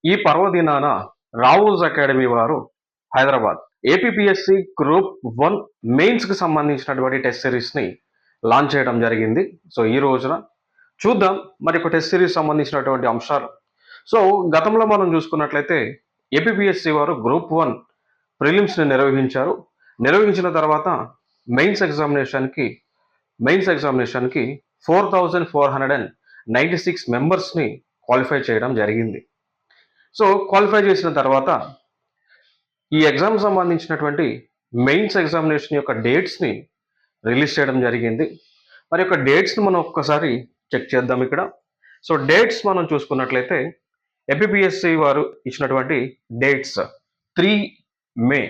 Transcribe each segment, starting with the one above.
ఈ పర్వదినాన రావుస్ అకాడమీ వారు హైదరాబాద్ ఏపీపీఎస్సి గ్రూప్ 1 మెయిన్స్ కి సంబంధించినటువంటి టెస్ట్ సిరీస్ ని లాంచ్ చేయడం జరిగింది. సో ఈ రోజున చూద్దాం మరి ఒక టెస్ట్ సిరీస్ సంబంధించినటువంటి అంశాలు. సో గతంలో మనం చూసుకున్నట్లయితే ఏపీపీఎస్సి వారు గ్రూప్ 1 ప్రిలిమ్స్ ని నిర్వహించిన తర్వాత మెయిన్స్ ఎగ్జామినేషన్ కి 4496 మెంబర్స్ ని క్వాలిఫై చేయడం జరిగింది. సో క్వాలిఫై చేసిన తర్వాత ఈ ఎగ్జామ్ సంబంధించినటువంటి మెయిన్స్ ఎగ్జామినేషన్ యొక్క డేట్స్ని రిలీజ్ చేయడం జరిగింది. మరి యొక్క డేట్స్ని మనం ఒక్కసారి చెక్ చేద్దాం ఇక్కడ. సో డేట్స్ మనం చూసుకున్నట్లయితే ఏపీపీఎస్సి వారు ఇచ్చినటువంటి డేట్స్ 3 మే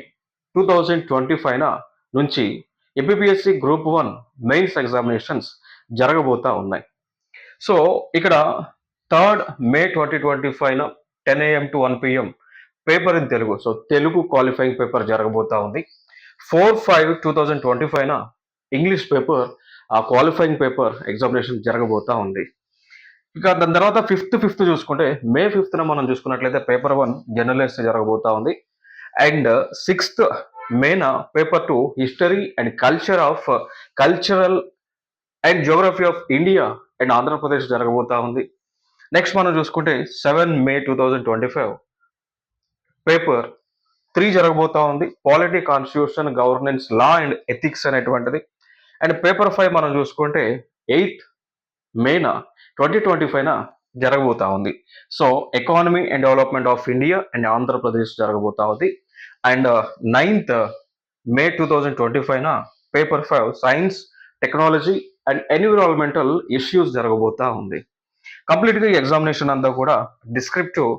2025 నుంచి ఏపీపీఎస్సి గ్రూప్ 1 మెయిన్స్ ఎగ్జామినేషన్స్ జరగబోతా ఉన్నాయి. సో ఇక్కడ 3rd May 2025 10 AM to 1 PM paper in Telugu, so Telugu qualifying paper జరగబోతా ఉంది. 4/5/2025 English paper qualifying paper examination జరగబోతా ఉంది. ఇక దాని తర్వాత ఫిఫ్త్ చూసుకుంటే మే 5th మనం చూసుకున్నట్లయితే పేపర్ 1 జర్నలిస్ట్ జరగబోతా ఉంది. అండ్ 6th మేన paper 2 history and cultural and geography of India and Andhra Pradesh జరగబోతా ఉంది. నెక్స్ట్ మనం చూసుకుంటే 7 మే 2025 పేపర్ 3 జరగబోతా ఉంది. Polity, constitution, governance, law and ethics అనేటువంటిది. అండ్ పేపర్ 5 మనం చూసుకుంటే 8 మేన 2025 జరగబోతా ఉంది. So economy and development of India and Andhra Pradesh జరగబోతా ఉంది. And 9th May 2025 paper 5 science, technology and environmental issues జరగబోతా ఉంది. కంప్లీట్గా ఈ ఎగ్జామినేషన్ అంతా కూడా డిస్క్రిప్టివ్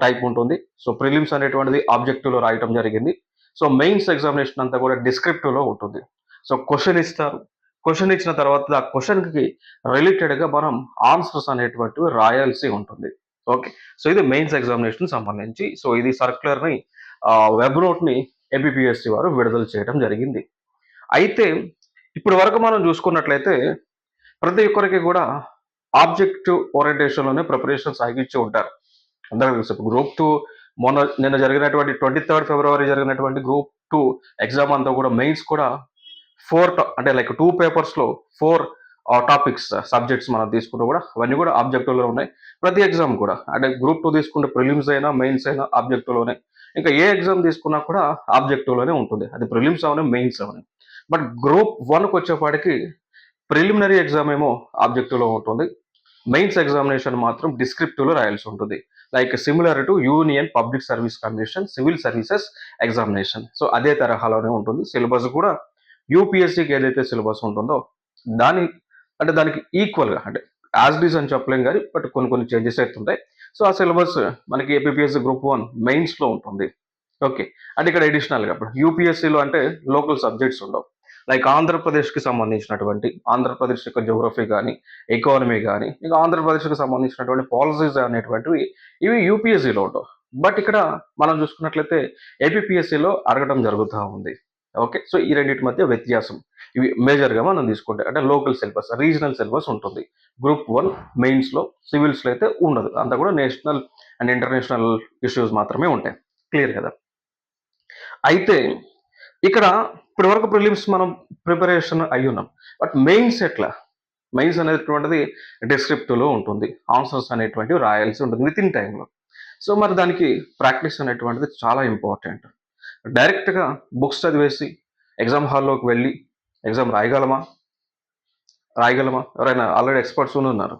టైప్ ఉంటుంది. సో ప్రిలిమ్స్ అనేటువంటిది ఆబ్జెక్టివ్లో రాయటం జరిగింది. సో మెయిన్స్ ఎగ్జామినేషన్ అంతా కూడా డిస్క్రిప్టివ్లో ఉంటుంది. సో క్వశ్చన్ ఇస్తారు. క్వశ్చన్ ఇచ్చిన తర్వాత ఆ క్వశ్చన్కి రిలేటెడ్గా మనం ఆన్సర్స్ అనేటువంటివి రాయాల్సి ఉంటుంది. ఓకే, సో ఇది మెయిన్స్ ఎగ్జామినేషన్ సంబంధించి. సో ఇది సర్క్యులర్ని వెబ్ నోట్ని ఏపీపీఎస్సి వారు విడుదల చేయడం జరిగింది. అయితే ఇప్పటి వరకు మనం చూసుకున్నట్లయితే ప్రతి ఒక్కరికి కూడా ఆబ్జెక్టివ్ ఓరియంటేషన్లోనే ప్రిపరేషన్ సాగించి ఉంటారు. అందరికీ తెలుసు గ్రూప్ 2 నిన్న జరిగినటువంటి 23rd ఫిబ్రవరి జరిగినటువంటి గ్రూప్ 2 ఎగ్జామ్ అంతా కూడా మెయిన్స్ కూడా 4 అంటే లైక్ 2 పేపర్స్లో 4 టాపిక్స్ సబ్జెక్ట్స్ మనం తీసుకుంటూ కూడా అవన్నీ కూడా ఆబ్జెక్టివ్లో ఉన్నాయి. ప్రతి ఎగ్జామ్ కూడా అంటే గ్రూప్ 2 తీసుకుంటే ప్రిలిమ్స్ అయినా మెయిన్స్ అయినా ఆబ్జెక్టివ్లోనే, ఇంకా ఏ ఎగ్జామ్ తీసుకున్నా కూడా ఆబ్జెక్టివ్లోనే ఉంటుంది. అది ప్రిలిమ్స్ అవనే మెయిన్స్ అవనే. బట్ గ్రూప్ 1కి వచ్చేపాటికి ప్రిలిమినరీ ఎగ్జామ్ ఏమో ఆబ్జెక్టివ్లో ఉంటుంది, మెయిన్స్ ఎగ్జామినేషన్ మాత్రం డిస్క్రిప్టివ్లో రాయాల్సి ఉంటుంది. Like similar to union public service commission civil services examination. So అదే తరహాలోనే ఉంటుంది. సిలబస్ కూడా యూపీఎస్సీకి ఏదైతే సిలబస్ ఉంటుందో దానికి ఈక్వల్గా, అంటే యాజ్ ఇట్ ఈస్ అని చెప్పలేం కానీ బట్ కొన్ని చేంజెస్ అవుతుంటాయి. సో ఆ సిలబస్ మనకి ఏపీపీఎస్సీ గ్రూప్ 1 మెయిన్స్లో ఉంటుంది. ఓకే, అంటే ఇక్కడ అడిషనల్గా ఇప్పుడు యూపీఎస్సీలో అంటే లోకల్ సబ్జెక్ట్స్ ఉండవు. లైక్ ఆంధ్రప్రదేశ్కి సంబంధించినటువంటి ఆంధ్రప్రదేశ్ యొక్క జియోగ్రఫీ కానీ, ఎకానమీ కానీ, ఇంకా ఆంధ్రప్రదేశ్కి సంబంధించినటువంటి పాలసీస్ అనేటువంటివి ఇవి యూపీఎస్సీలో ఉండవు. బట్ ఇక్కడ మనం చూసుకున్నట్లయితే ఏపీపీఎస్సీలో అడగడం జరుగుతూ ఉంది. ఓకే, సో ఈ రెండింటి మధ్య వ్యత్యాసం ఇవి మేజర్గా మనం తీసుకుంటే, అంటే లోకల్ సిలబస్, రీజనల్ సిలబస్ ఉంటుంది గ్రూప్ 1 మెయిన్స్లో. సివిల్స్లో అయితే ఉండదు, అంతా కూడా నేషనల్ అండ్ ఇంటర్నేషనల్ ఇష్యూస్ మాత్రమే ఉంటాయి. క్లియర్ కదా. అయితే ఇక్కడ ఇప్పటి వరకు ప్రిలిమ్స్ మనం ప్రిపరేషన్ అయ్యి ఉన్నాం. బట్ మెయిన్స్ ఎట్లా? మెయిన్స్ అనేటువంటిది డిస్క్రిప్టివ్లో ఉంటుంది, ఆన్సర్స్ అనేటువంటివి రాయాల్సి ఉంటుంది విత్ ఇన్ టైంలో. సో మరి దానికి ప్రాక్టీస్ అనేటువంటిది చాలా ఇంపార్టెంట్. డైరెక్ట్గా బుక్స్ చదివేసి ఎగ్జామ్ హాల్లోకి వెళ్ళి ఎగ్జామ్ రాయగలమా? ఎవరైనా ఆల్రెడీ ఎక్స్పర్ట్స్ ఉన్నారు.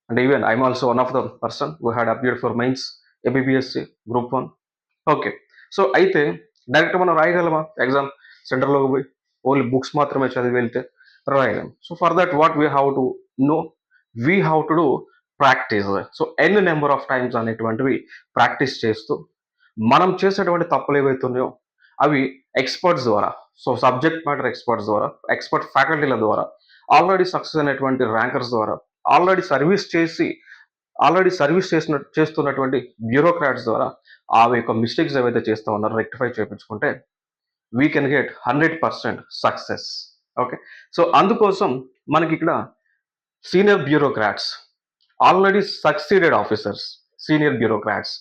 అంటే even I'm also one of the person who had appeared for mains APPSC group 1. Okay, so అయితే డైరెక్ట్ మనం రాయగలమా? ఎగ్జామ్ సెంటర్లోకి పోయి ఓన్లీ బుక్స్ మాత్రమే చదివి వెళ్తే రాయలేము. So for that what we have to know, we have to do practice. So ఎన్ని number of times అనేటువంటివి ప్రాక్టీస్ చేస్తూ మనం చేసేటువంటి తప్పులు ఏవైతున్నాయో అవి ఎక్స్పర్ట్స్ ద్వారా, సో సబ్జెక్ట్ మ్యాటర్ ఎక్స్పర్ట్స్ ద్వారా, ఎక్స్పర్ట్ ఫ్యాకల్టీల ద్వారా, ఆల్రెడీ సక్సెస్ అయినటువంటి ర్యాంకర్స్ ద్వారా, ఆల్రెడీ సర్వీస్ చేస్తున్నటువంటి బ్యూరోక్రాట్స్ ద్వారా ఆ యొక్క మిస్టేక్స్ ఏవైతే చేస్తూ ఉన్నారో రెక్టిఫై చేయించుకుంటే we can get 100% success. Okay, so అందుకోసం మనకి ఇక్కడ senior bureaucrats, already succeeded officers, senior bureaucrats.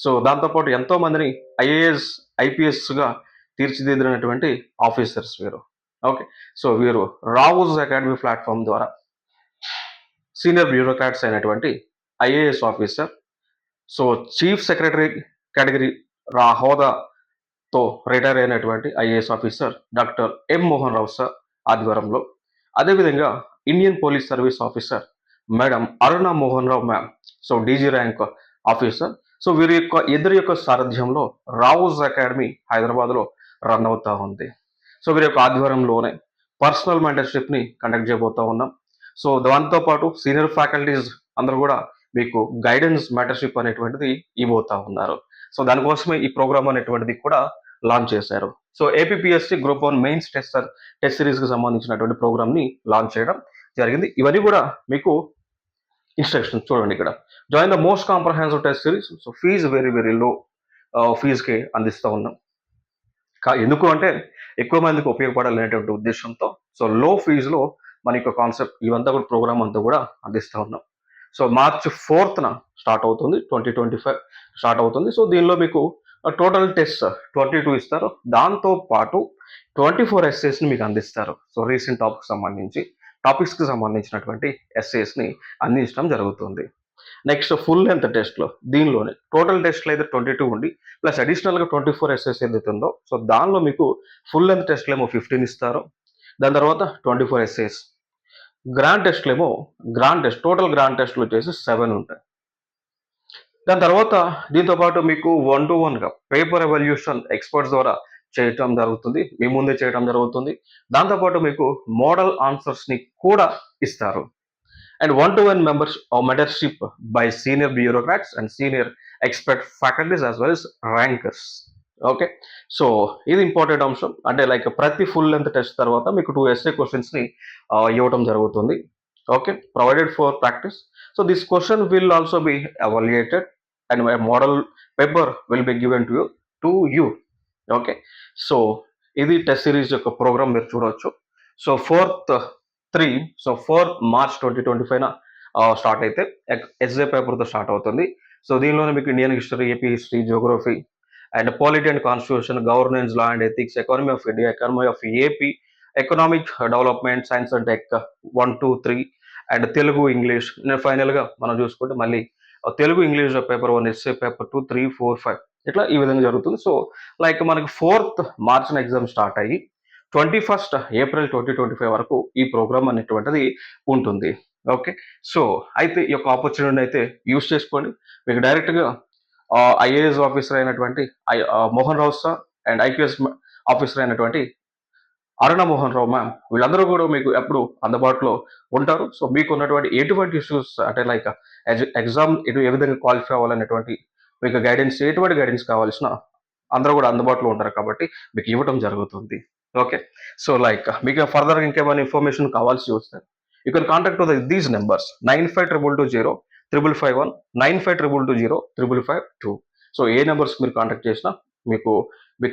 So దాంతోపాటు ఎంతో మందిని ఐఏఎస్, ఐపీఎస్గా తీర్చిదిద్దినటువంటి ఆఫీసర్స్ వీరు. ఓకే. సో వీరు రావుస్ అకాడమీ ప్లాట్ఫామ్ ద్వారా సీనియర్ బ్యూరోక్రాట్స్ అయినటువంటి IAS officer, so chief secretary category హోదాతో రిటైర్ అయినటువంటి IAS officer doctor M Mohan Rao sir ఆధ్వర్యంలో, అదేవిధంగా Indian police service officer madam Aruna Mohan Rao ma'am, so DG rank officer. So వీరి యొక్క ఇద్దరి యొక్క సారథ్యంలో రావుస్ అకాడమీ హైదరాబాద్లో రన్ అవుతా ఉంది. సో వీరి యొక్క ఆధ్వర్యంలోనే పర్సనల్ మెంటర్షిప్ని కండక్ట్ చేయబోతా ఉన్నాం. సో దాంతోపాటు సీనియర్ ఫ్యాకల్టీస్ అందరూ కూడా మీకు గైడెన్స్ మెంటర్షిప్ అనేటువంటిది ఇవ్వబోతా ఉన్నారు. సో దానికోసమే ఈ ప్రోగ్రామ్ అనేటువంటిది కూడా లాంచ్ చేశారు. So APSC group 1 mains test సిరీస్కి సంబంధించినటువంటి ప్రోగ్రామ్ని లాంచ్ చేయడం జరిగింది. ఇవన్నీ కూడా మీకు ఇన్స్ట్రక్షన్స్ చూడండి ఇక్కడ. Join the most comprehensive test series. So fee very very low ఫీజుకి అందిస్తూ ఉన్నాం. ఎందుకు అంటే ఎక్కువ మందికి ఉపయోగపడాలనేటువంటి ఉద్దేశంతో సో లో ఫీజులో మన యొక్క కాన్సెప్ట్ ఇవంతా కూడా ప్రోగ్రామ్ అంతా కూడా అందిస్తూ ఉన్నాం. సో మార్చ్ 4th స్టార్ట్ అవుతుంది, 2025 స్టార్ట్ అవుతుంది. సో దీనిలో మీకు టోటల్ టెస్ట్ 22 ఇస్తారు. దాంతో పాటు 24 ఎస్ఏస్ని మీకు అందిస్తారు. సో రీసెంట్ టాపిక్స్కి సంబంధించినటువంటి ఎస్ఏస్ని అందించడం జరుగుతుంది. నెక్స్ట్ ఫుల్ లెంత్ టెస్ట్లో దీనిలోనే టోటల్ టెస్ట్లో అయితే 22 ఉండి ప్లస్ అడిషనల్గా 24 ఎస్ఎస్ ఏదైతే ఉందో సో దానిలో మీకు ఫుల్ లెంత్ టెస్ట్లో ఏమో 15 ఇస్తారు. దాని తర్వాత 24 ఎస్ఏస్. గ్రాండ్ టెస్ట్లో ఏమో టోటల్ గ్రాండ్ టెస్ట్లు వచ్చేసి 7 ఉంటాయి. దాని తర్వాత దీంతో పాటు మీకు 1-to-1గా పేపర్ ఎవల్యూషన్ ఎక్స్పర్ట్స్ ద్వారా చేయటం జరుగుతుంది, మీ ముందే చేయడం జరుగుతుంది. దాంతోపాటు మీకు మోడల్ ఆన్సర్స్ని కూడా ఇస్తారు. And 1-to-1 mentorship by senior bureaucrats and senior expert faculties as well as rankers. Okay. So ఇది ఇంపార్టెంట్ అంశం. అంటే లైక్ ప్రతి ఫుల్ లెంత్ టెస్ట్ తర్వాత మీకు 2 ఎస్ఏ క్వశ్చన్స్ని ఇవ్వడం జరుగుతుంది. Okay, provided for practice. So this question will also be evaluated and my model paper will be given to you. Okay. So ఇది టెస్ట్ సిరీస్ యొక్క ప్రోగ్రామ్ మీరు చూడవచ్చు. సో 4 మార్చ్ 2025 స్టార్ట్ అయితే ఎస్ఏ పేపర్తో స్టార్ట్ అవుతుంది. సో దీనిలోనే మీకు Indian history, AP history, Geography and polity and constitution, governance, law and ethics, economy of India, economy of AP, economic development, science and tech 1, 2, 3 and Telugu, English. ఫైనల్గా మనం చూసుకుంటే మళ్ళీ Telugu, English paper 1, SA paper 2, 3, 4, 5 ఇట్లా ఈ విధంగా జరుగుతుంది. సో లైక్ మనకి 4th మార్చిన ఎగ్జామ్ స్టార్ట్ అయ్యి 21st ఏప్రిల్ 2025 వరకు ఈ ప్రోగ్రామ్ అనేటువంటిది ఉంటుంది. ఓకే. సో అయితే ఈ యొక్క ఆపర్చునిటీని అయితే యూజ్ చేసుకోండి. మీకు డైరెక్ట్గా ఐఏఎస్ ఆఫీసర్ అయినటువంటి Mohan Rao sir and IPS officer అయినటువంటి అరుణ మోహన్ రావు మ్యామ్ వీళ్ళందరూ కూడా మీకు ఎప్పుడు అందుబాటులో ఉంటారు. సో మీకు ఉన్నటువంటి ఎటువంటి ఇష్యూస్ అంటే లైక్ ఎగ్జామ్ ఏ విధంగా క్వాలిఫై అవ్వాలనేటువంటి మీకు ఎటువంటి గైడెన్స్ కావాల్సిన అందరూ కూడా అందుబాటులో ఉంటారు కాబట్టి మీకు ఇవ్వడం జరుగుతుంది. ఓకే. సో లైక్ మీకు ఫర్దర్గా ఇంకేమైనా ఇన్ఫర్మేషన్ కావాల్సి వస్తే you can contact these numbers 95220551, 9522055552. So ఏ నెంబర్స్ మీరు కాంటాక్ట్ చేసినా మీకు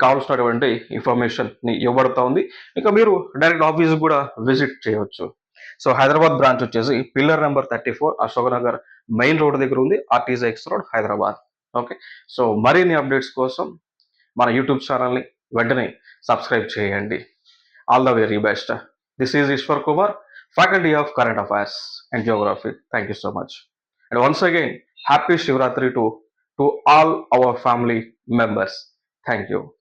కావాల్సినటువంటి ఇన్ఫర్మేషన్ని ఇవ్వబడుతూ ఉంది. ఇంకా మీరు డైరెక్ట్ ఆఫీస్ కూడా విజిట్ చేయవచ్చు. సో హైదరాబాద్ బ్రాంచ్ వచ్చేసి pillar number 34 Ashok Nagar main road దగ్గర ఉంది, RTC X road, Hyderabad. Okay. So మరిన్ని అప్డేట్స్ కోసం మన యూట్యూబ్ ఛానల్ని వెంటనే సబ్స్క్రైబ్ చేయండి. All the very best. This is Eshwar Kumar, Faculty of Current Affairs and Geography. Thank you so much. And once again, happy Shivratri to all our family members. Thank you.